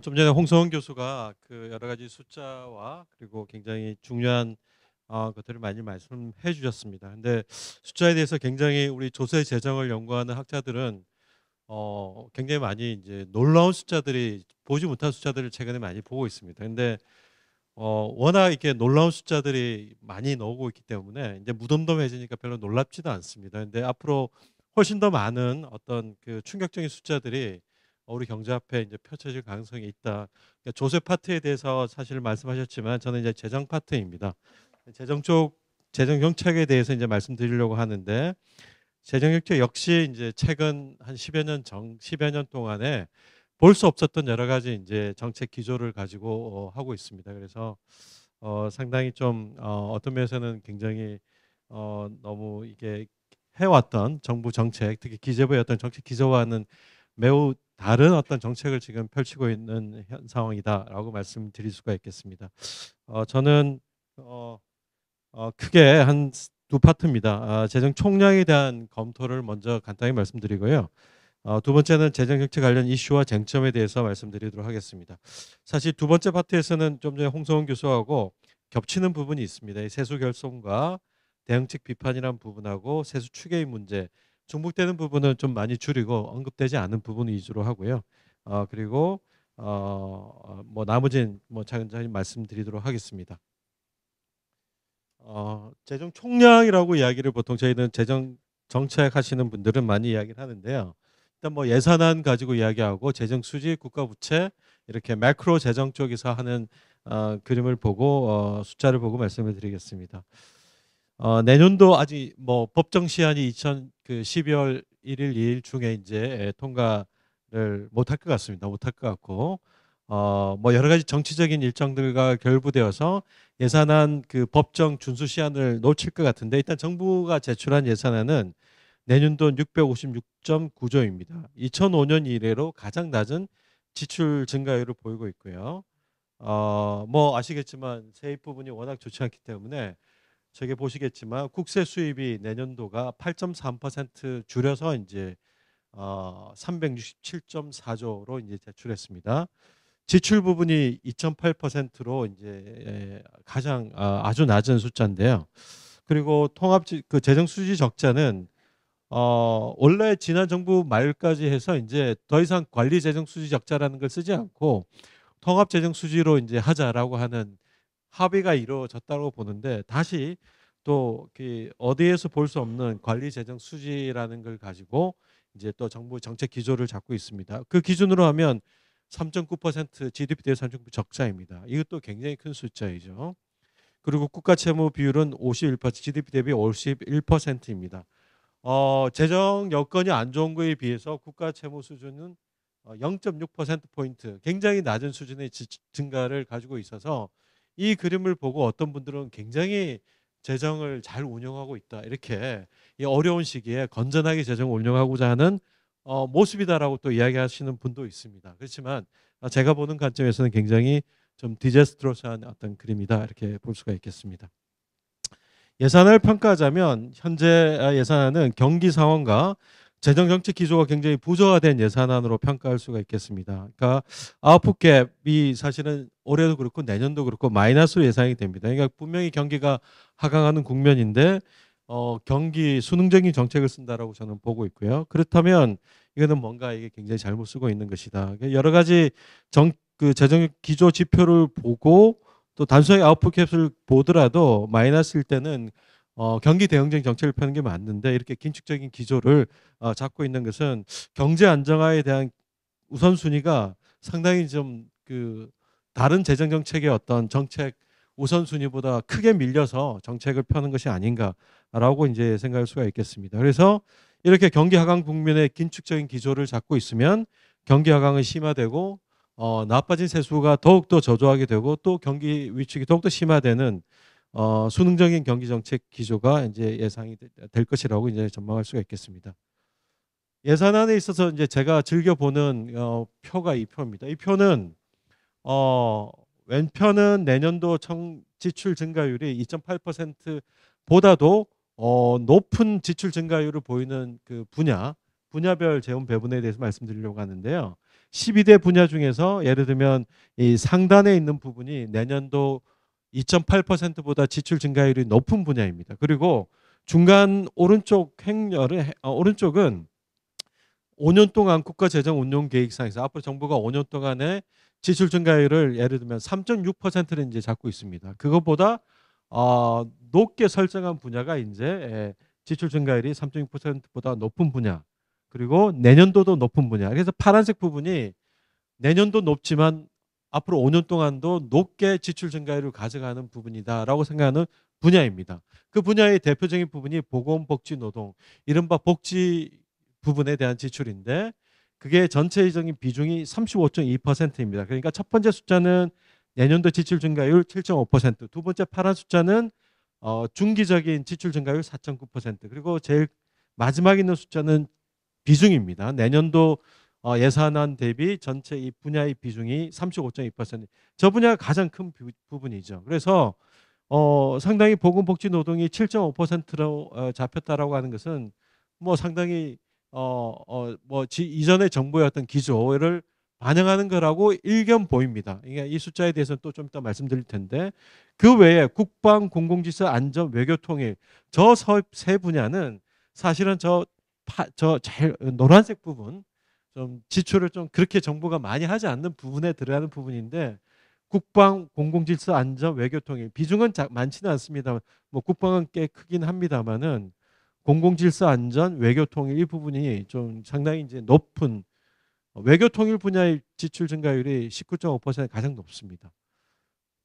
좀 전에 홍성훈 교수가 그 여러 가지 숫자와 그리고 굉장히 중요한 것들을 많이 말씀해 주셨습니다. 근데 숫자에 대해서 굉장히 우리 조세 재정을 연구하는 학자들은 굉장히 많이 이제 놀라운 숫자들이 보지 못한 숫자들을 최근에 많이 보고 있습니다. 근데 워낙 이렇게 놀라운 숫자들이 많이 나오고 있기 때문에 이제 무덤덤해지니까 별로 놀랍지도 않습니다. 근데 앞으로 훨씬 더 많은 어떤 그 충격적인 숫자들이 우리 경제 앞에 이제 펼쳐질 가능성이 있다. 그러니까 조세 파트에 대해서 사실 말씀하셨지만 저는 이제 재정 파트입니다. 재정 쪽 재정 정책에 대해서 이제 말씀드리려고 하는데 재정 정책 역시 이제 최근 한 10여 년 동안에 볼 수 없었던 여러 가지 이제 정책 기조를 가지고 하고 있습니다. 그래서 상당히 좀 어떤 면에서는 굉장히 너무 이게 해왔던 정부 정책, 특히 기재부의 어떤 정책 기조와는 매우 다른 어떤 정책을 지금 펼치고 있는 현 상황이다라고 말씀드릴 수가 있겠습니다. 저는 어, 크게 한 두 파트입니다. 재정 총량에 대한 검토를 먼저 간단히 말씀드리고요. 두 번째는 재정 정책 관련 이슈와 쟁점에 대해서 말씀드리도록 하겠습니다. 사실 두 번째 파트에서는 좀 전에 홍성훈 교수하고 겹치는 부분이 있습니다. 이 세수 결손과 대응책 비판이라는 부분하고 세수 추계의 문제, 중복되는 부분은 좀 많이 줄이고 언급되지 않은 부분 위주로 하고요. 그리고 뭐 나머지는 뭐 차근차근 말씀드리도록 하겠습니다. 재정 총량이라고 이야기를 보통 저희는 재정 정책 하시는 분들은 많이 이야기를 하는데요. 일단 뭐 예산안 가지고 이야기하고 재정 수지, 국가 부채 이렇게 매크로 재정 쪽에서 하는 그림을 보고 숫자를 보고 말씀을 드리겠습니다. 내년도 아직 뭐 법정 시한이 12월 1일, 2일 중에 이제 통과를 못할 것 같습니다. 못할 것 같고 뭐 여러 가지 정치적인 일정들과 결부되어서 예산안 그 법정 준수 시한을 놓칠 것 같은데 일단 정부가 제출한 예산안은 내년도 656.9조입니다. 2005년 이래로 가장 낮은 지출 증가율을 보이고 있고요. 뭐 아시겠지만 세입 부분이 워낙 좋지 않기 때문에 저게 보시겠지만 국세 수입이 내년도가 8.3% 줄여서 이제 367.4조로 이제 제출했습니다. 지출 부분이 2.8%로 이제 가장 아주 낮은 숫자인데요. 그리고 그 재정 수지 적자는 원래 지난 정부 말까지 해서 이제 더 이상 관리 재정 수지 적자라는 걸 쓰지 않고 통합 재정 수지로 이제 하자라고 하는 합의가 이루어졌다고 보는데 다시 또그 어디에서 볼 수 없는 관리 재정 수지라는 걸 가지고 이제 또 정부 정책 기조를 잡고 있습니다. 그 기준으로 하면 3.9% GDP 대비 3.9 적자입니다. 이것도 굉장히 큰 숫자이죠. 그리고 국가 채무 비율은 51%, GDP 대비 51%입니다. 재정 여건이 안 좋은 거에 비해서 국가 채무 수준은 0.6%포인트 굉장히 낮은 수준의 증가를 가지고 있어서 이 그림을 보고 어떤 분들은 굉장히 재정을 잘 운영하고 있다. 이렇게 이 어려운 시기에 건전하게 재정을 운영하고자 하는 모습이다라고 또 이야기하시는 분도 있습니다. 그렇지만 제가 보는 관점에서는 굉장히 좀 디제스트로스한 어떤 그림이다. 이렇게 볼 수가 있겠습니다. 예산을 평가하자면 현재 예산안은 경기 상황과 재정 정책 기조가 굉장히 부조화된 예산안으로 평가할 수가 있겠습니다. 그러니까 아웃풋 갭이 사실은 올해도 그렇고 내년도 그렇고 마이너스로 예상이 됩니다. 그러니까 분명히 경기가 하강하는 국면인데 경기 수능적인 정책을 쓴다라고 저는 보고 있고요. 그렇다면 이거는 뭔가 이게 굉장히 잘못 쓰고 있는 것이다. 그러니까 여러 가지 그 재정 기조 지표를 보고 또 단순하게 아웃풋 캡을 보더라도 마이너스일 때는 경기 대응적인 정책을 펴는 게 맞는데 이렇게 긴축적인 기조를 잡고 있는 것은 경제 안정화에 대한 우선순위가 상당히 좀 그 다른 재정 정책의 어떤 정책 우선순위보다 크게 밀려서 정책을 펴는 것이 아닌가라고 이제 생각할 수가 있겠습니다. 그래서 이렇게 경기 하강 국면의 긴축적인 기조를 잡고 있으면 경기 하강은 심화되고 나빠진 세수가 더욱더 저조하게 되고 또 경기 위축이 더욱더 심화되는 수능적인 경기 정책 기조가 이제 예상이 될 것이라고 이제 전망할 수가 있겠습니다. 예산안에 있어서 이제 제가 즐겨 보는 표가 이 표입니다. 이 표는 왼편은 내년도 지출 증가율이 2.8%보다도 높은 지출 증가율을 보이는 그 분야별 재원 배분에 대해서 말씀드리려고 하는데요. 12대 분야 중에서 예를 들면 이 상단에 있는 부분이 내년도 2.8%보다 지출 증가율이 높은 분야입니다. 그리고 중간 오른쪽 오른쪽은 5년 동안 국가재정운용계획상에서 앞으로 정부가 5년 동안에 지출 증가율을 예를 들면 3.6%를 이제 잡고 있습니다. 그것보다 높게 설정한 분야가 이제 지출 증가율이 3.6%보다 높은 분야. 그리고 내년도도 높은 분야. 그래서 파란색 부분이 내년도 높지만 앞으로 5년 동안도 높게 지출 증가율을 가져가는 부분이다라고 생각하는 분야입니다. 그 분야의 대표적인 부분이 보건복지노동, 이른바 복지 부분에 대한 지출인데 그게 전체적인 비중이 35.2%입니다. 그러니까 첫 번째 숫자는 내년도 지출 증가율 7.5%, 두 번째 파란 숫자는 중기적인 지출 증가율 4.9%, 그리고 제일 마지막에 있는 숫자는 비중입니다. 내년도 예산안 대비 전체 이 분야의 비중이 35.2%. 저 분야가 가장 큰 부분이죠. 그래서 상당히 보건복지 노동이 7.5%로 잡혔다라고 하는 것은 뭐 상당히 이전의 정부의 어떤 기조를 반영하는 거라고 일견 보입니다. 이 숫자에 대해서는 또 좀 이따 말씀드릴 텐데 그 외에 국방, 공공질서, 안전, 외교 통일 저 세 분야는 사실은 저 제일 노란색 부분 좀 지출을 좀 그렇게 정부가 많이 하지 않는 부분에 들어가는 부분인데 국방, 공공질서, 안전, 외교 통일 비중은 많지는 않습니다. 뭐 국방은 꽤 크긴 합니다만은 공공질서, 안전, 외교 통일 이 부분이 좀 상당히 이제 높은 외교 통일 분야의 지출 증가율이 19.5% 가장 높습니다.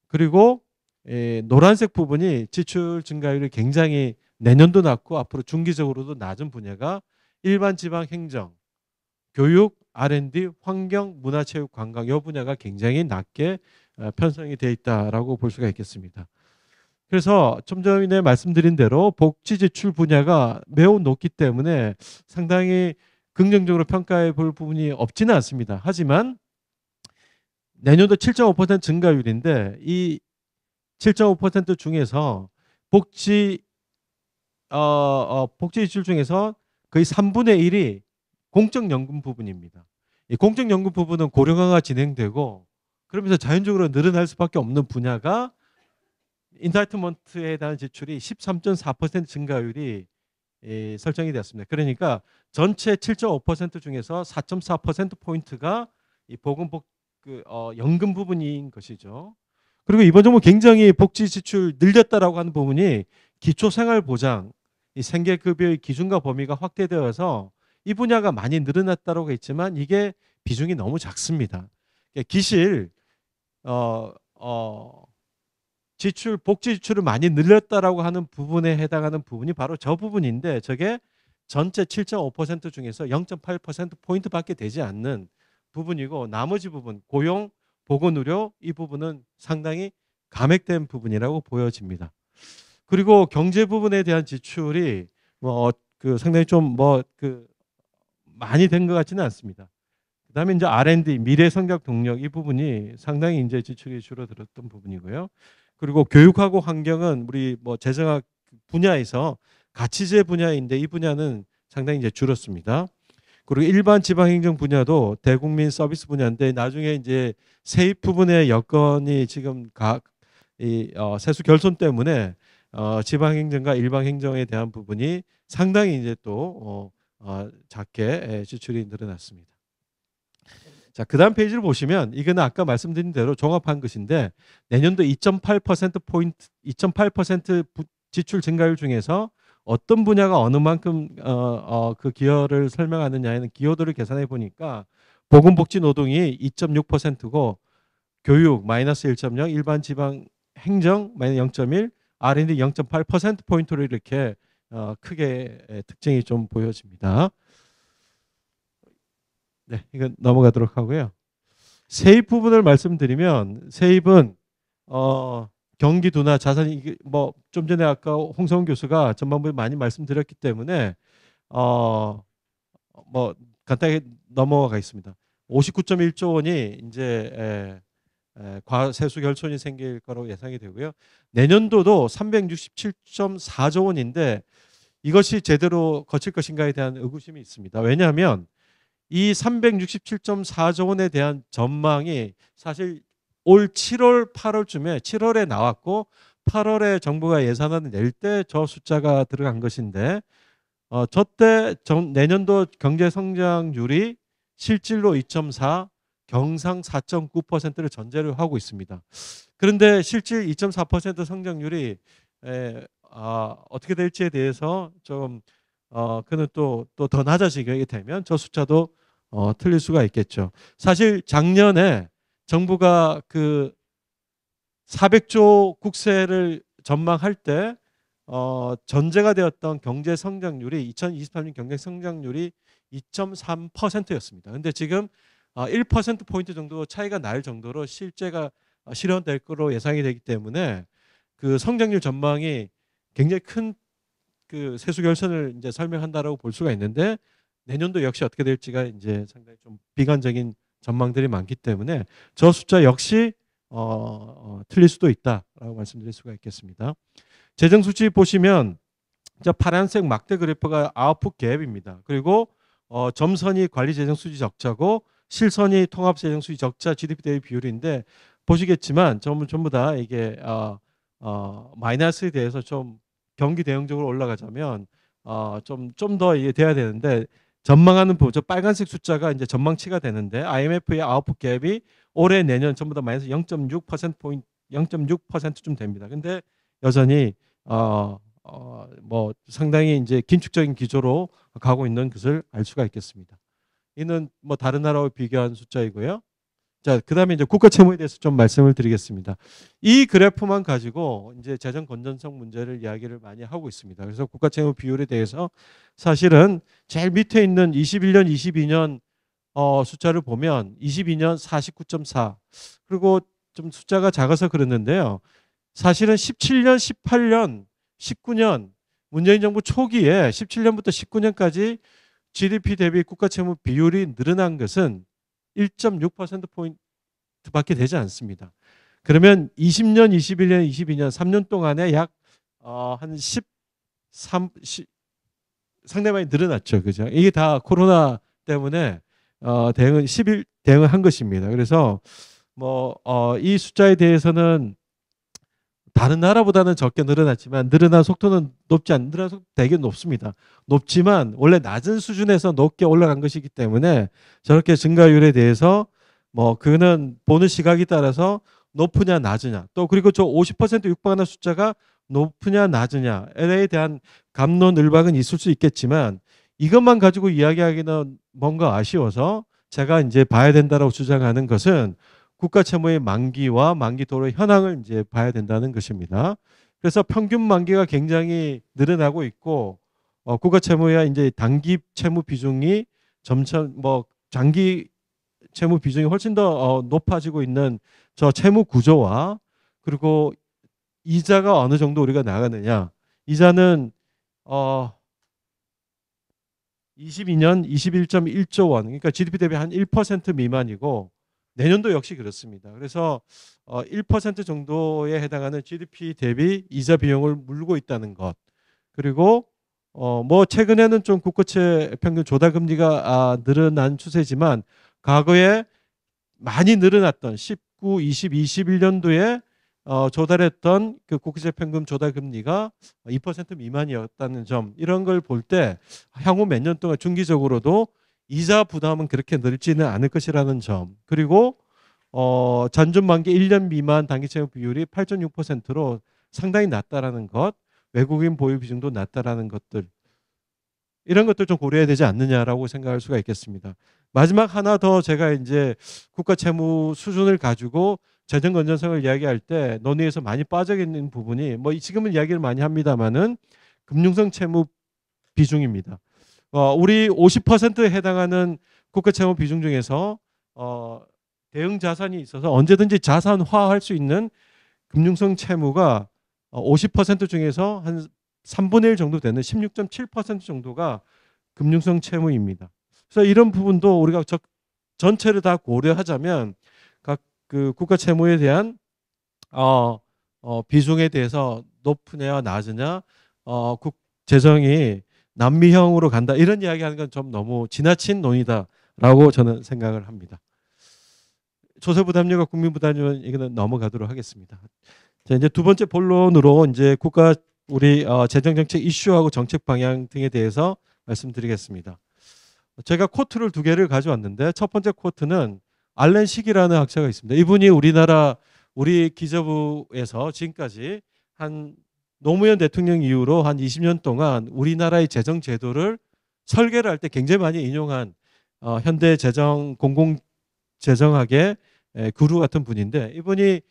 그리고 노란색 부분이 지출 증가율이 굉장히 내년도 낮고 앞으로 중기적으로도 낮은 분야가 일반 지방 행정, 교육, R&D, 환경, 문화체육, 관광 이 분야가 굉장히 낮게 편성이 되어 있다라고 볼 수가 있겠습니다. 그래서 좀 전에 말씀드린 대로 복지 지출 분야가 매우 높기 때문에 상당히 긍정적으로 평가해 볼 부분이 없지는 않습니다. 하지만 내년도 7.5% 증가율인데 이 7.5% 중에서 복지 지출 중에서 거의 3분의 1이 공적연금 부분입니다. 이 공적연금 부분은 고령화가 진행되고 그러면서 자연적으로 늘어날 수밖에 없는 분야가 인타이트먼트에 대한 지출이 13.4% 증가율이 설정이 되었습니다. 그러니까 전체 7.5% 중에서 4.4%포인트가 이 연금 부분인 것이죠. 그리고 이번 정부 굉장히 복지 지출 늘렸다라고 하는 부분이 기초생활보장, 이 생계급여의 기준과 범위가 확대되어서 이 분야가 많이 늘어났다고 했지만 이게 비중이 너무 작습니다. 기실 복지 지출을 많이 늘렸다라고 하는 부분에 해당하는 부분이 바로 저 부분인데 저게 전체 7.5% 중에서 0.8%포인트밖에 되지 않는 부분이고 나머지 부분 고용, 보건의료 이 부분은 상당히 감액된 부분이라고 보여집니다. 그리고 경제 부분에 대한 지출이 상당히 좀 많이 된 것 같지는 않습니다. 그다음에 이제 R&D 미래 성장 동력 이 부분이 상당히 이제 지출이 줄어들었던 부분이고요. 그리고 교육하고 환경은 우리 재정학 분야에서 가치제 분야인데 이 분야는 상당히 이제 줄었습니다. 그리고 일반 지방행정 분야도 대국민 서비스 분야인데 나중에 이제 세입 부분의 여건이 지금 세수 결손 때문에 지방행정과 일반행정에 대한 부분이 상당히 이제 또 작게 지출이 늘어났습니다. 자, 그다음 페이지를 보시면 이거는 아까 말씀드린 대로 종합한 것인데 내년도 2.8%포인트, 2.8% 지출 증가율 중에서 어떤 분야가 어느 만큼 그 기여를 설명하느냐에는 기여도를 계산해 보니까 보건복지 노동이 2.6%고 교육 마이너스 1.0, 일반 지방 행정 마이너스 0.1, R&D 0.8%포인트로 이렇게 크게 특징이 좀 보여집니다. 네, 이건 넘어가도록 하고요. 세입 부분을 말씀드리면 세입은 경기 둔화 자산 좀 전에 아까 홍성훈 교수가 전반부에 많이 말씀드렸기 때문에 간단하게 넘어가겠습니다. 59.1조 원이 이제 과세수 결손이 생길 거라고 예상이 되고요. 내년도도 367.4조 원인데 이것이 제대로 거칠 것인가에 대한 의구심이 있습니다. 왜냐하면 이 367.4조 원에 대한 전망이 사실 올 7월, 8월쯤에 7월에 나왔고 8월에 정부가 예산안을 낼 때 저 숫자가 들어간 것인데 저때 내년도 경제 성장률이 실질로 2.4, 경상 4.9%를 전제로 하고 있습니다. 그런데 실질 2.4% 성장률이 어떻게 될지에 대해서 좀 그는 또 더 낮아지게 되면 저 숫자도 틀릴 수가 있겠죠. 사실 작년에 정부가 그 400조 국세를 전망할 때 전제가 되었던 경제 성장률이 2023년 경제 성장률이 2.3%였습니다. 근데 지금 1% 포인트 정도 차이가 날 정도로 실제가 실현될 거로 예상이 되기 때문에 그 성장률 전망이 굉장히 큰 그 세수 결선을 이제 설명한다라고 볼 수가 있는데 내년도 역시 어떻게 될지가 이제 상당히 좀 비관적인 전망들이 많기 때문에 저 숫자 역시 틀릴 수도 있다라고 말씀드릴 수가 있겠습니다. 재정 수치 보시면 저 파란색 막대 그래프가 아웃풋 갭입니다. 그리고 점선이 관리 재정 수지 적자고 실선이 통합 재정 수지 적자 GDP 대비 비율인데 보시겠지만 전부 다 이게 마이너스에 대해서 좀 경기 대응적으로 올라가자면 좀 더 이게 돼야 되는데 전망하는 부분 저 빨간색 숫자가 이제 전망치가 되는데 IMF의 아웃풋 갭이 올해 내년 전부 다 마이너스 0.6% 포인트 0.6%쯤 됩니다. 근데 여전히 뭐 상당히 이제 긴축적인 기조로 가고 있는 것을 알 수가 있겠습니다. 이는 뭐 다른 나라와 비교한 숫자이고요. 자, 그다음에 이제 국가 채무에 대해서 좀 말씀을 드리겠습니다. 이 그래프만 가지고 이제 재정 건전성 문제를 이야기를 많이 하고 있습니다. 그래서 국가 채무 비율에 대해서 사실은 제일 밑에 있는 21년, 22년 숫자를 보면 22년 49.4 그리고 좀 숫자가 작아서 그랬는데요. 사실은 17년, 18년, 19년 문재인 정부 초기에 17년부터 19년까지 GDP 대비 국가 채무 비율이 늘어난 것은 1.6%포인트밖에 되지 않습니다. 그러면 20년, 21년, 22년 3년 동안에 약 한 10 상당히 많이 늘어났죠. 그죠? 이게 다 코로나 때문에 대응을 한 것입니다. 그래서 이 숫자에 대해서는 다른 나라보다는 적게 늘어났지만 늘어난 속도는 늘어난 속도 되게 높습니다. 높지만 원래 낮은 수준에서 높게 올라간 것이기 때문에 저렇게 증가율에 대해서 그는 보는 시각에 따라서 높으냐 낮으냐 또 그리고 저 50% 육박하는 숫자가 높으냐 낮으냐에 대한 갑론을박은 있을 수 있겠지만 이것만 가지고 이야기하기는 뭔가 아쉬워서 제가 이제 봐야 된다라고 주장하는 것은 국가 채무의 만기와 만기 도로 현황을 이제 봐야 된다는 것입니다. 그래서 평균 만기가 굉장히 늘어나고 있고 국가 채무야 이제 단기 채무 비중이 점점 장기 채무 비중이 훨씬 더 높아지고 있는 저 채무 구조와 그리고 이자가 어느 정도 우리가 나가느냐. 이자는 22년 21.1조 원 그러니까 GDP 대비 한 1% 미만이고 내년도 역시 그렇습니다. 그래서 1% 정도에 해당하는 GDP 대비 이자 비용을 물고 있다는 것. 그리고 최근에는 좀 국고채 평균 조달 금리가 늘어난 추세지만 과거에 많이 늘어났던 19, 20, 21년도에 조달했던 그 국채 평균 조달 금리가 2% 미만이었다는 점 이런 걸 볼 때 향후 몇 년 동안 중기적으로도 이자 부담은 그렇게 늘지는 않을 것이라는 점 그리고 잔존 만기 1년 미만 단기 채무 비율이 8.6%로 상당히 낮다라는 것 외국인 보유 비중도 낮다라는 것들 이런 것들 좀 고려해야 되지 않느냐라고 생각할 수가 있겠습니다. 마지막 하나 더 제가 이제 국가 채무 수준을 가지고 재정 건전성을 이야기할 때 논의에서 많이 빠져 있는 부분이 지금은 이야기를 많이 합니다만은 금융성 채무 비중입니다. 우리 50%에 해당하는 국가 채무 비중 중에서 대응 자산이 있어서 언제든지 자산화할 수 있는 금융성 채무가 50% 중에서 한 3분의 1 정도 되는 16.7% 정도가 금융성 채무입니다. 그래서 이런 부분도 우리가 전체를 다 고려하자면 각 그 국가 채무에 대한 비중에 대해서 높으냐 낮으냐 재정이 남미형으로 간다 이런 이야기하는 건 좀 너무 지나친 논의다 된다라고 저는 생각을 합니다. 조세부담료가 국민부담료는 이거는 넘어가도록 하겠습니다. 자, 이제 두 번째 본론으로 이제 국가 우리 재정정책 이슈하고 정책 방향 등에 대해서 말씀드리겠습니다. 제가 코트를 두 개를 가져왔는데 첫 번째 코트는 알렌 식이라는 학자가 있습니다. 이분이 우리 기재부에서 지금까지 한 노무현 대통령 이후로 한 20년 동안 우리나라의 재정 제도를 설계를 할 때 굉장히 많이 인용한 현대 재정 공공 재정학의 구루 같은 분인데 이분이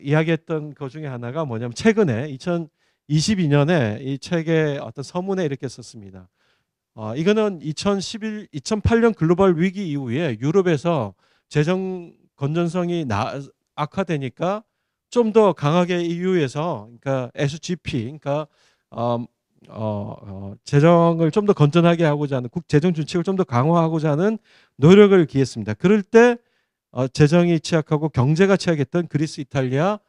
이야기했던 것 중에 하나가 뭐냐면 최근에 2022년에 이 책의 어떤 서문에 이렇게 썼습니다. 이거는 2008년 글로벌 위기 이후에 유럽에서 재정 건전성이 악화되니까 좀 더 강하게 EU에서 그러니까 SGP 그러니까 재정을 좀 더 건전하게 하고자 하는 재정 준칙을 좀 더 강화하고자 하는 노력을 기했습니다. 그럴 때 재정이 취약하고 경제가 취약했던 그리스, 이탈리아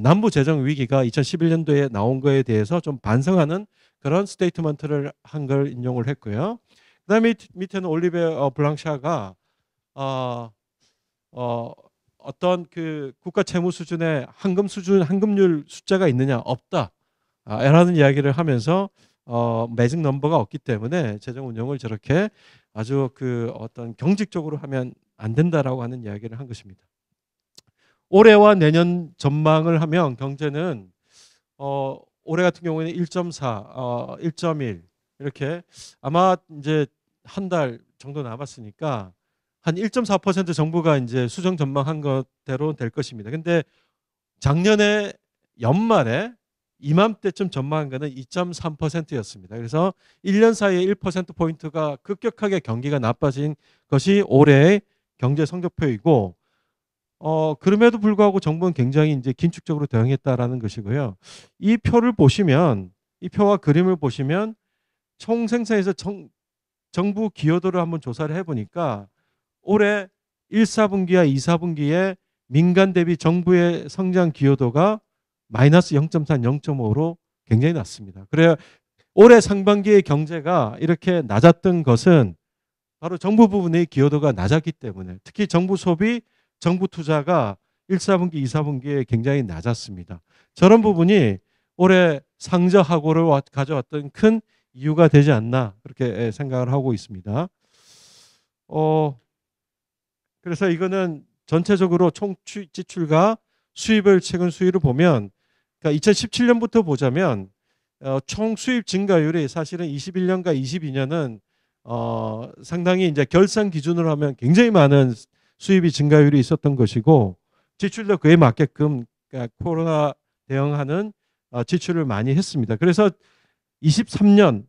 남부 재정 위기가 2011년도에 나온 거에 대해서 좀 반성하는 그런 스테이트먼트를 한 걸 인용을 했고요. 그다음에 밑에는 올리베 블랑샤가 어떤 그 국가 채무 수준의 환급률 숫자가 있느냐 없다. 라는 이야기를 하면서 매직 넘버가 없기 때문에 재정 운영을 저렇게 아주 그 어떤 경직적으로 하면 안 된다라고 하는 이야기를 한 것입니다. 올해와 내년 전망을 하면 경제는 올해 같은 경우에는 1.4, 1.1 이렇게 아마 이제 한 달 정도 남았으니까 한 1.4% 정부가 이제 수정 전망한 것대로 될 것입니다. 근데 작년에 연말에 이맘때쯤 전망한 거는 2.3%였습니다. 그래서 1년 사이에 1%포인트가 급격하게 경기가 나빠진 것이 올해의 경제 성적표이고 그럼에도 불구하고 정부는 굉장히 이제 긴축적으로 대응했다라는 것이고요. 이 표를 보시면 이 표와 그림을 보시면 총 생산에서 정부 기여도를 한번 조사를 해보니까 올해 1, 4분기와 2, 4분기에 민간 대비 정부의 성장 기여도가 마이너스 0.4, 0.5로 굉장히 낮습니다. 그래야 올해 상반기의 경제가 이렇게 낮았던 것은 바로 정부 부분의 기여도가 낮았기 때문에 특히 정부 소비, 정부 투자가 1, 4분기, 2, 4분기에 굉장히 낮았습니다. 저런 부분이 올해 상저하고를 가져왔던 큰 이유가 되지 않나 그렇게 생각을 하고 있습니다. 그래서 이거는 전체적으로 총 지출과 수입을 최근 수위를 보면 그러니까 2017년부터 보자면 총 수입 증가율이 사실은 21년과 22년은 상당히 이제 결산 기준으로 하면 굉장히 많은 수입이 증가율이 있었던 것이고 지출도 그에 맞게끔 그러니까 코로나 대응하는 지출을 많이 했습니다. 그래서 23년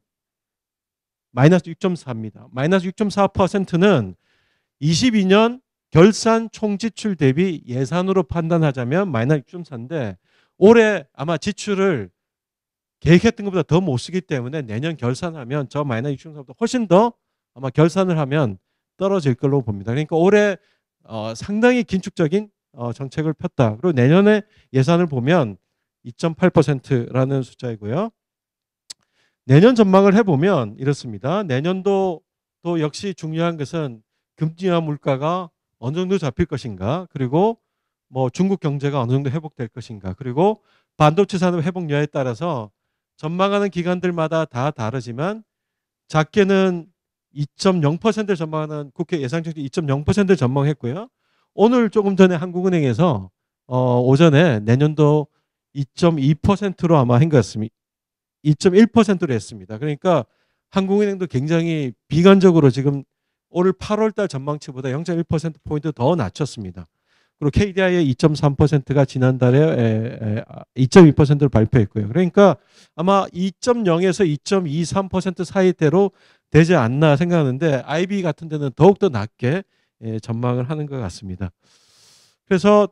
마이너스 6.4입니다. 마이너스 6.4%는 22년 결산 총지출 대비 예산으로 판단하자면 마이너스 6.4인데 올해 아마 지출을 계획했던 것보다 더 못 쓰기 때문에 내년 결산하면 저 마이너스 6.4보다 훨씬 더 아마 결산을 하면 떨어질 걸로 봅니다. 그러니까 올해 상당히 긴축적인 정책을 폈다. 그리고 내년에 예산을 보면 2.8%라는 숫자이고요. 내년 전망을 해보면 이렇습니다. 내년도 또 역시 중요한 것은 금리와 물가가 어느 정도 잡힐 것인가, 그리고 뭐 중국 경제가 어느 정도 회복될 것인가, 그리고 반도체 산업 회복 여하에 따라서 전망하는 기관들마다 다 다르지만 작게는 2.0%를 전망하는 국회 예상정책 2.0%를 전망했고요. 오늘 조금 전에 한국은행에서 오전에 내년도 2.2%로 아마 한 것 같습니다. 2.1%로 했습니다. 그러니까 한국은행도 굉장히 비관적으로 지금 올 8월 달 전망치보다 0.1%포인트 더 낮췄습니다. 그리고 KDI의 2.3%가 지난달에 2.2%를 발표했고요. 그러니까 아마 2.0에서 2.23% 사이대로 되지 않나 생각하는데 IB 같은 데는 더욱더 낮게 전망을 하는 것 같습니다. 그래서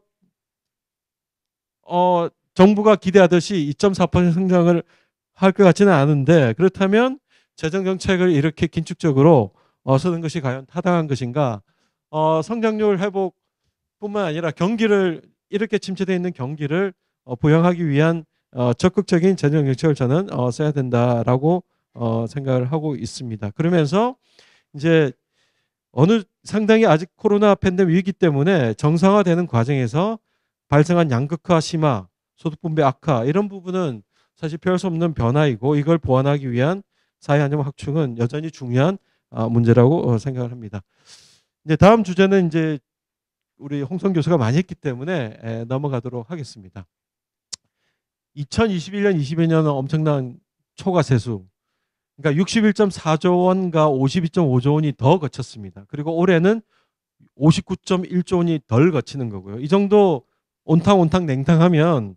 정부가 기대하듯이 2.4% 성장을 할 것 같지는 않은데 그렇다면 재정정책을 이렇게 긴축적으로 쓰는 것이 과연 타당한 것인가? 성장률 회복뿐만 아니라 경기를 이렇게 침체되어 있는 경기를 부양하기 위한 적극적인 재정정책을 저는 써야 된다라고 생각을 하고 있습니다. 그러면서 이제 상당히 아직 코로나 팬데믹 위기 때문에 정상화되는 과정에서 발생한 양극화 심화, 소득 분배 악화 이런 부분은 사실 피할 수 없는 변화이고 이걸 보완하기 위한 사회 안정 확충은 여전히 중요한 문제라고 생각을 합니다. 이제 다음 주제는 이제 우리 홍성 교수가 많이 했기 때문에 넘어가도록 하겠습니다. 2021년, 22년은 엄청난 초과 세수. 그러니까 61.4조 원과 52.5조 원이 더 거쳤습니다. 그리고 올해는 59.1조 원이 덜 거치는 거고요. 이 정도 온탕 냉탕하면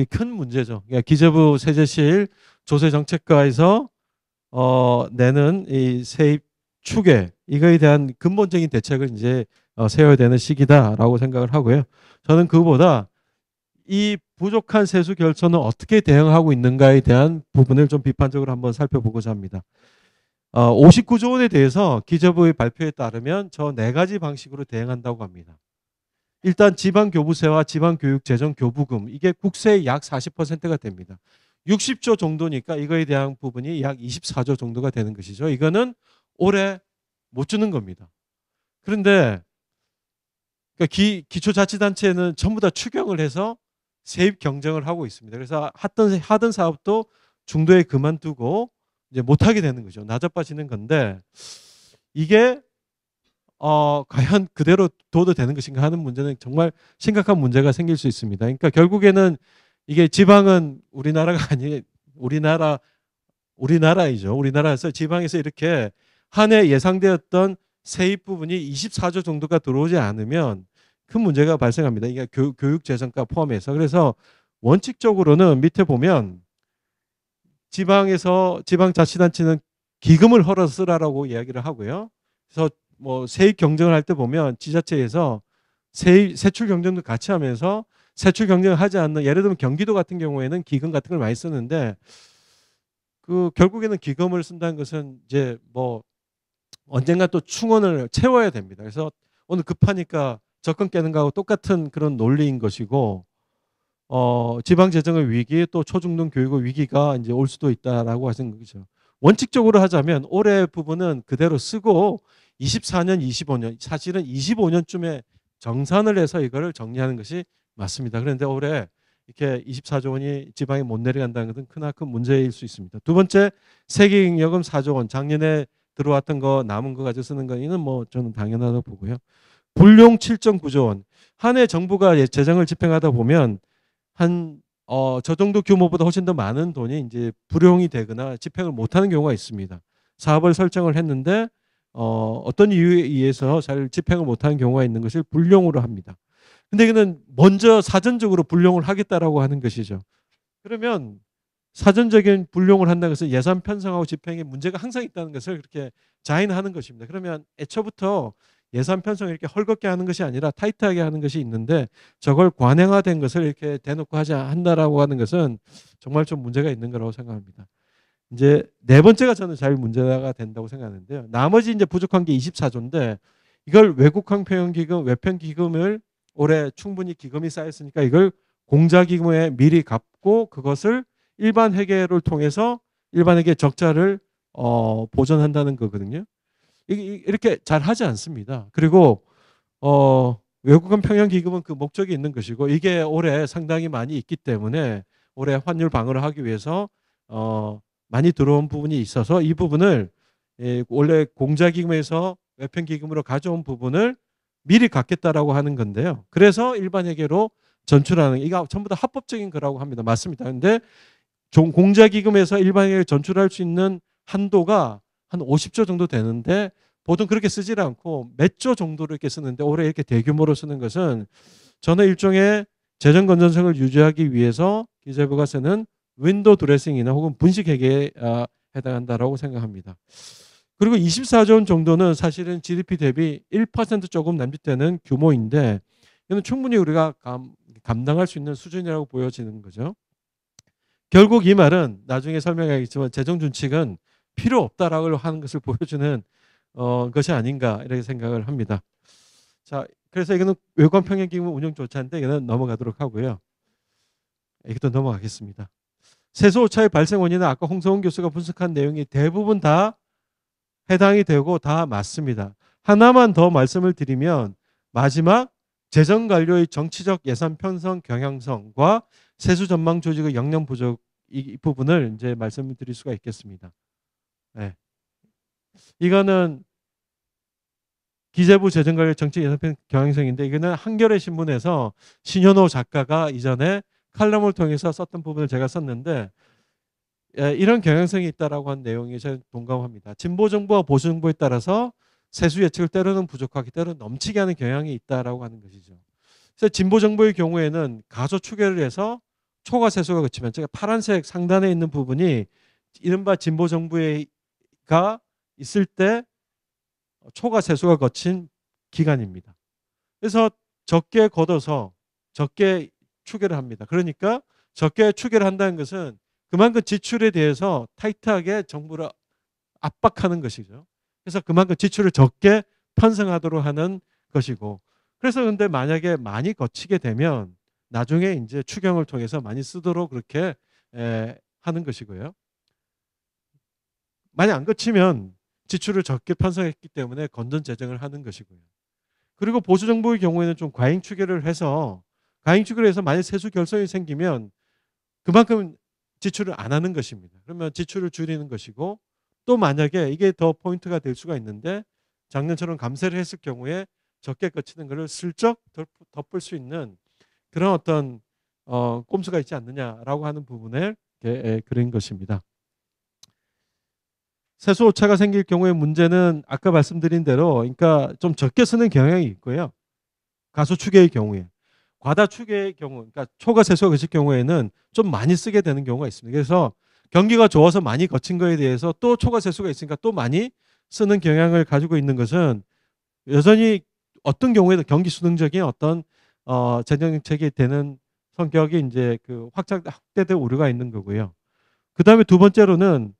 큰 문제죠. 그러니까 기재부 세제실 조세정책과에서 내는 이 세입 추계 이거에 대한 근본적인 대책을 이제 세워야 되는 시기다라고 생각을 하고요. 저는 그보다 이 부족한 세수 결손은 어떻게 대응하고 있는가에 대한 부분을 좀 비판적으로 한번 살펴보고자 합니다. 59조 원에 대해서 기재부의 발표에 따르면 저 4가지 방식으로 대응한다고 합니다. 일단 지방교부세와 지방교육재정교부금 이게 국세의 약 40%가 됩니다. 60조 정도니까 이거에 대한 부분이 약 24조 정도가 되는 것이죠. 이거는 올해 못 주는 겁니다. 그런데 그러니까 기초자치단체는 전부 다 추경을 해서 세입 경쟁을 하고 있습니다. 그래서 하던 사업도 중도에 그만두고 이제 못하게 되는 거죠. 나자빠지는 건데 이게 과연 그대로 둬도 되는 것인가 하는 문제는 정말 심각한 문제가 생길 수 있습니다. 그러니까 결국에는 이게 지방은 우리나라가 아니 우리나라이죠. 우리나라에서 지방에서 이렇게 한 해 예상되었던 세입 부분이 24조 정도가 들어오지 않으면 큰 문제가 발생합니다. 이게 교육 재정과 포함해서. 그래서 원칙적으로는 밑에 보면 지방자치단체는 기금을 헐어 쓰라라고 이야기를 하고요. 그래서 뭐 세입 경쟁을 할 때 보면 지자체에서 세출 경쟁도 같이 하면서 세출 경쟁을 하지 않는 예를 들면 경기도 같은 경우에는 기금 같은 걸 많이 쓰는데 그 결국에는 기금을 쓴다는 것은 이제 뭐 언젠가 또 충원을 채워야 됩니다. 그래서 오늘 급하니까 적금 깨는 거하고 똑같은 그런 논리인 것이고 지방 재정의 위기 또 초중등 교육의 위기가 이제 올 수도 있다라고 하신 거죠. 원칙적으로 하자면 올해 부분은 그대로 쓰고 24년, 25년 사실은 25년쯤에 정산을 해서 이거를 정리하는 것이 맞습니다. 그런데 올해 이렇게 24조 원이 지방에 못 내려간다는 것은 크나큰 문제일 수 있습니다. 두 번째 세계잉여금 4조 원 작년에 들어왔던 거 남은 거 가지고 쓰는 거는 뭐 저는 당연하다고 보고요. 불용 7.9조 원. 한 해 정부가 재정을 집행하다 보면 저 정도 규모보다 훨씬 더 많은 돈이 이제 불용이 되거나 집행을 못하는 경우가 있습니다. 사업을 설정을 했는데 어떤 이유에 의해서 잘 집행을 못하는 경우가 있는 것을 불용으로 합니다. 근데 이거는 먼저 사전적으로 불용을 하겠다라고 하는 것이죠. 그러면 사전적인 불용을 한다는 것은 예산 편성하고 집행에 문제가 항상 있다는 것을 그렇게 자인하는 것입니다. 그러면 애초부터 예산 편성을 이렇게 헐겁게 하는 것이 아니라 타이트하게 하는 것이 있는데 저걸 관행화된 것을 이렇게 대놓고 한다라고 하는 것은 정말 좀 문제가 있는 거라고 생각합니다. 이제 네 번째가 저는 잘 문제가 된다고 생각하는데요. 나머지 이제 부족한 게 24조인데 이걸 외국항표현기금, 외편기금을 올해 충분히 기금이 쌓였으니까 이걸 공자기금에 미리 갚고 그것을 일반 회계를 통해서 일반 회계 적자를 보전한다는 거거든요. 이렇게 잘 하지 않습니다. 그리고 외국은 평형기금은 그 목적이 있는 것이고 이게 올해 상당히 많이 있기 때문에 올해 환율 방어를 하기 위해서 많이 들어온 부분이 있어서 이 부분을 원래 공자기금에서 외편기금으로 가져온 부분을 미리 갚겠다라고 하는 건데요. 그래서 일반회계로 전출하는 이거 전부 다 합법적인 거라고 합니다. 맞습니다. 그런데 공자기금에서 일반회계를 전출할 수 있는 한도가 한 50조 정도 되는데 보통 그렇게 쓰질 않고 몇 조 정도로 이렇게 쓰는데 올해 이렇게 대규모로 쓰는 것은 저는 일종의 재정 건전성을 유지하기 위해서 기재부가 쓰는 윈도우 드레싱이나 혹은 분식 회계에 해당한다라고 생각합니다. 그리고 24조 원 정도는 사실은 GDP 대비 1% 조금 남짓되는 규모인데 이는 충분히 우리가 감당할 수 있는 수준이라고 보여지는 거죠. 결국 이 말은 나중에 설명하겠지만 재정 준칙은 필요 없다라고 하는 것을 보여주는 것이 아닌가 이렇게 생각을 합니다. 자, 그래서 이거는 외관 평형기금 운영조차인데 이거는 넘어가도록 하고요. 이것도 넘어가겠습니다. 세수 오차의 발생 원인은 아까 홍성훈 교수가 분석한 내용이 대부분 다 해당이 되고 다 맞습니다. 하나만 더 말씀을 드리면 마지막 재정관료의 정치적 예산 편성 경향성과 세수 전망 조직의 역량 부족 이 부분을 이제 말씀을 드릴 수가 있겠습니다. 네. 이거는 기재부 재정관료 정치 예산 편성 경향성인데 이거는 한겨레 신문에서 신현호 작가가 이전에 칼럼을 통해서 썼던 부분을 제가 썼는데 이런 경향성이 있다라고 한 내용에 저는 동감합니다. 진보 정부와 보수 정부에 따라서 세수 예측을 때로는 부족하게 때로는 넘치게 하는 경향이 있다라고 하는 것이죠. 그래서 진보 정부의 경우에는 가소 추계를 해서 초과 세수가 그치면 제가 파란색 상단에 있는 부분이 이른바 진보 정부가 있을 때 초과 세수가 거친 기간입니다. 그래서 적게 걷어서 적게 추계를 합니다. 그러니까 적게 추계를 한다는 것은 그만큼 지출에 대해서 타이트하게 정부를 압박하는 것이죠. 그래서 그만큼 지출을 적게 편성하도록 하는 것이고, 그래서 근데 만약에 많이 거치게 되면 나중에 이제 추경을 통해서 많이 쓰도록 그렇게 하는 것이고요. 만약 안 거치면 지출을 적게 편성했기 때문에 건전 재정을 하는 것이고요. 그리고 보수 정부의 경우에는 좀 과잉 추계를 해서 만약 세수 결손이 생기면 그만큼 지출을 안 하는 것입니다. 그러면 지출을 줄이는 것이고, 또 만약에 이게 더 포인트가 될 수가 있는데 작년처럼 감세를 했을 경우에 적게 거치는 것을 슬쩍 덮을 수 있는 그런 어떤 꼼수가 있지 않느냐라고 하는 부분을 그린 것입니다. 세수 오차가 생길 경우에 문제는 아까 말씀드린 대로 그러니까 좀 적게 쓰는 경향이 있고요. 가소 추계의 경우에. 과다 추계의 경우, 그러니까 초과 세수가 거칠 경우에는 좀 많이 쓰게 되는 경우가 있습니다. 그래서 경기가 좋아서 많이 거친 거에 대해서 또 초과 세수가 있으니까 또 많이 쓰는 경향을 가지고 있는 것은 여전히 어떤 경우에도 경기 수능적인 어떤 재정 정책이 되는 성격이 이제 그 확대될 우려가 있는 거고요. 그 다음에 두 번째로는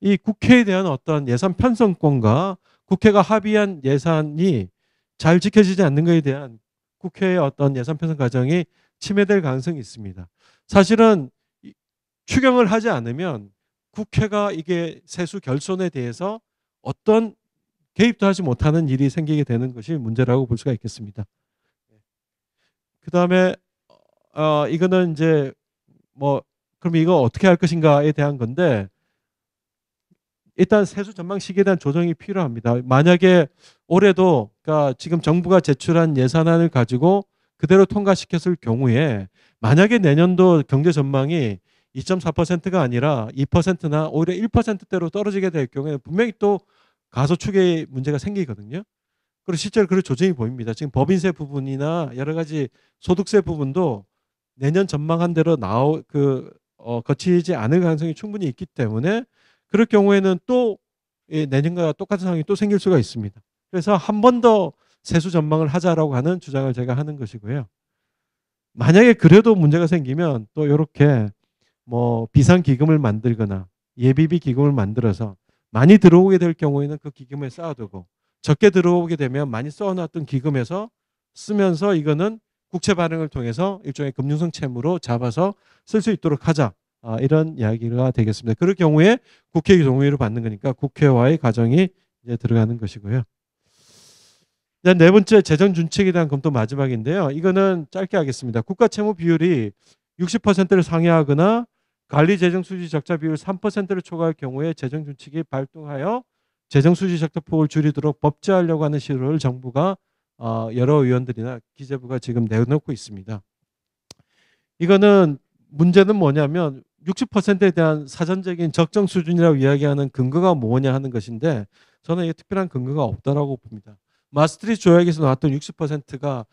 이 국회에 대한 어떤 예산 편성권과 국회가 합의한 예산이 잘 지켜지지 않는 것에 대한 국회의 어떤 예산 편성 과정이 침해될 가능성이 있습니다. 사실은 추경을 하지 않으면 국회가 이게 세수 결손에 대해서 어떤 개입도 하지 못하는 일이 생기게 되는 것이 문제라고 볼 수가 있겠습니다. 그 다음에 이거는 이제 뭐 그럼 이거 어떻게 할 것인가에 대한 건데 일단 세수 전망 시기에 대한 조정이 필요합니다. 만약에 올해도 그러니까 지금 정부가 제출한 예산안을 가지고 그대로 통과시켰을 경우에 만약에 내년도 경제 전망이 2.4%가 아니라 2%나 오히려 1%대로 떨어지게 될 경우에 분명히 또 가소 추계의 문제가 생기거든요. 그리고 실제로 그런 조정이 보입니다. 지금 법인세 부분이나 여러 가지 소득세 부분도 내년 전망한 대로 거치지 않을 가능성이 충분히 있기 때문에 그럴 경우에는 또 내년과 똑같은 상황이 또 생길 수가 있습니다. 그래서 한 번 더 세수 전망을 하자라고 하는 주장을 제가 하는 것이고요. 만약에 그래도 문제가 생기면 또 이렇게 뭐 비상기금을 만들거나 예비비 기금을 만들어서 많이 들어오게 될 경우에는 그 기금에 쌓아두고 적게 들어오게 되면 많이 써놨던 기금에서 쓰면서 이거는 국채 발행을 통해서 일종의 금융성 채무로 잡아서 쓸 수 있도록 하자. 이런 이야기가 되겠습니다. 그럴 경우에 국회 동의를 받는 거니까 국회와의 과정이 이제 들어가는 것이고요. 네 번째 재정 준칙에 대한 검토 마지막인데요. 이거는 짧게 하겠습니다. 국가 채무 비율이 60%를 상회하거나 관리 재정 수지 적자 비율 3%를 초과할 경우에 재정 준칙이 발동하여 재정 수지 적자 폭을 줄이도록 법제하려고 하는 시도를 정부가 여러 의원들이나 기재부가 지금 내놓고 있습니다. 이거는 문제는 뭐냐면 60%에 대한 사전적인 적정 수준이라고 이야기하는 근거가 뭐냐 하는 것인데 저는 이게 특별한 근거가 없다라고 봅니다. 마스트리트 조약에서 나왔던 60%가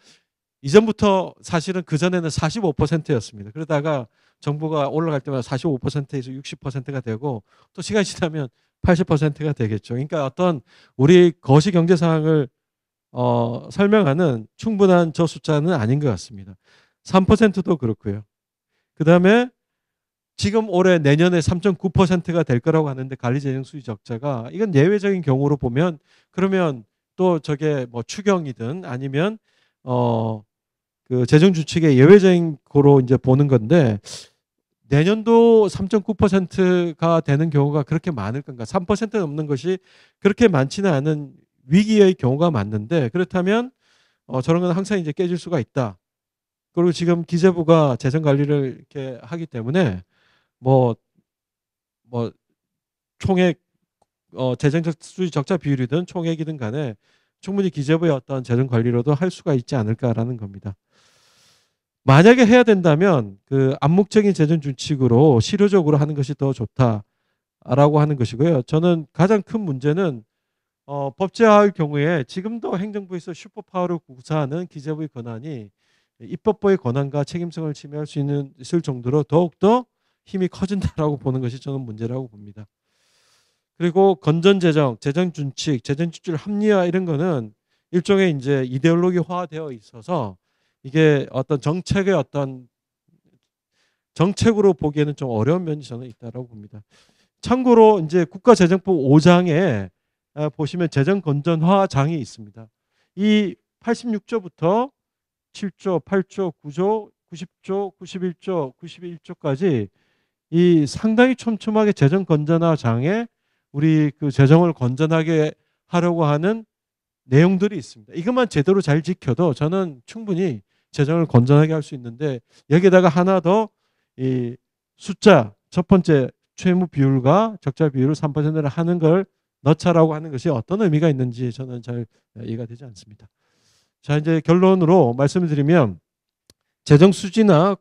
이전부터 사실은 그전에는 45%였습니다. 그러다가 정부가 올라갈 때마다 45%에서 60%가 되고 또 시간이 지나면 80%가 되겠죠. 그러니까 어떤 우리 거시 경제 상황을 설명하는 충분한 저 숫자는 아닌 것 같습니다. 3%도 그렇고요. 그 다음에 지금 올해 내년에 3.9%가 될 거라고 하는데 관리재정 수지 적자가 이건 예외적인 경우로 보면 그러면 또 저게 뭐 추경이든 아니면 그 재정 주칙의 예외적인 거로 이제 보는 건데 내년도 3.9%가 되는 경우가 그렇게 많을 건가? 3% 넘는 것이 그렇게 많지는 않은 위기의 경우가 맞는데 그렇다면 저런 건 항상 이제 깨질 수가 있다. 그리고 지금 기재부가 재정 관리를 이렇게 하기 때문에 뭐 총액 재정적 수지 적자 비율이든 총액이든 간에 충분히 기재부의 어떤 재정 관리로도 할 수가 있지 않을까라는 겁니다. 만약에 해야 된다면 그 암묵적인 재정 준칙으로 실효적으로 하는 것이 더 좋다라고 하는 것이고요. 저는 가장 큰 문제는 법제화할 경우에 지금도 행정부에서 슈퍼파워를 구사하는 기재부의 권한이 입법부의 권한과 책임성을 침해할 수 있을 정도로 더욱더 힘이 커진다라고 보는 것이 저는 문제라고 봅니다. 그리고 건전재정, 재정준칙, 재정지출 합리화 이런 거는 일종의 이제 이데올로기화되어 있어서 이게 어떤 정책의 어떤 정책으로 보기에는 좀 어려운 면이 저는 있다라고 봅니다. 참고로 이제 국가재정법 5장에 보시면 재정건전화장이 있습니다. 이 86조부터 7조, 8조, 9조, 90조, 91조, 91조까지 이 상당히 촘촘하게 재정건전화장에 우리 그 재정을 건전하게 하려고 하는 내용들이 있습니다. 이것만 제대로 잘 지켜도 저는 충분히 재정을 건전하게 할 수 있는데 여기에다가 하나 더 이 숫자 첫 번째 채무 비율과 적자 비율을 3%를 하는 걸 넣자라고 하는 것이 어떤 의미가 있는지 저는 잘 이해가 되지 않습니다. 자, 이제 결론으로 말씀을 드리면 재정 수지나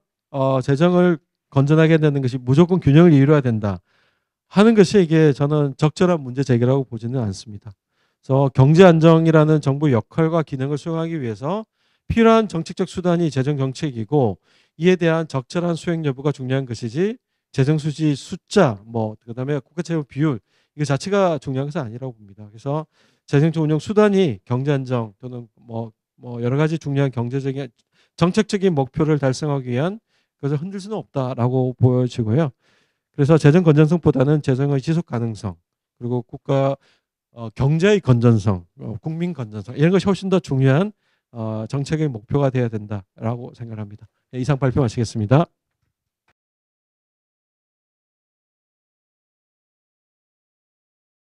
재정을 건전하게 되는 것이 무조건 균형을 이루어야 된다 하는 것이 이게 저는 적절한 문제 제기라고 보지는 않습니다. 그래서 경제 안정이라는 정부의 역할과 기능을 수행하기 위해서 필요한 정책적 수단이 재정 정책이고 이에 대한 적절한 수행 여부가 중요한 것이지 재정 수지 숫자 그다음에 국가 채무 비율 이거 자체가 중요한 것은 아니라고 봅니다. 그래서 재정적 운영 수단이 경제 안정 또는 여러 가지 중요한 경제적인 정책적인 목표를 달성하기 위한 그것을 흔들 수는 없다라고 보여지고요. 그래서 재정 건전성보다는 재정의 지속 가능성 그리고 국가 경제의 건전성, 국민 건전성 이런 것이 훨씬 더 중요한 정책의 목표가 되어야 된다라고 생각합니다. 이상 발표 마치겠습니다.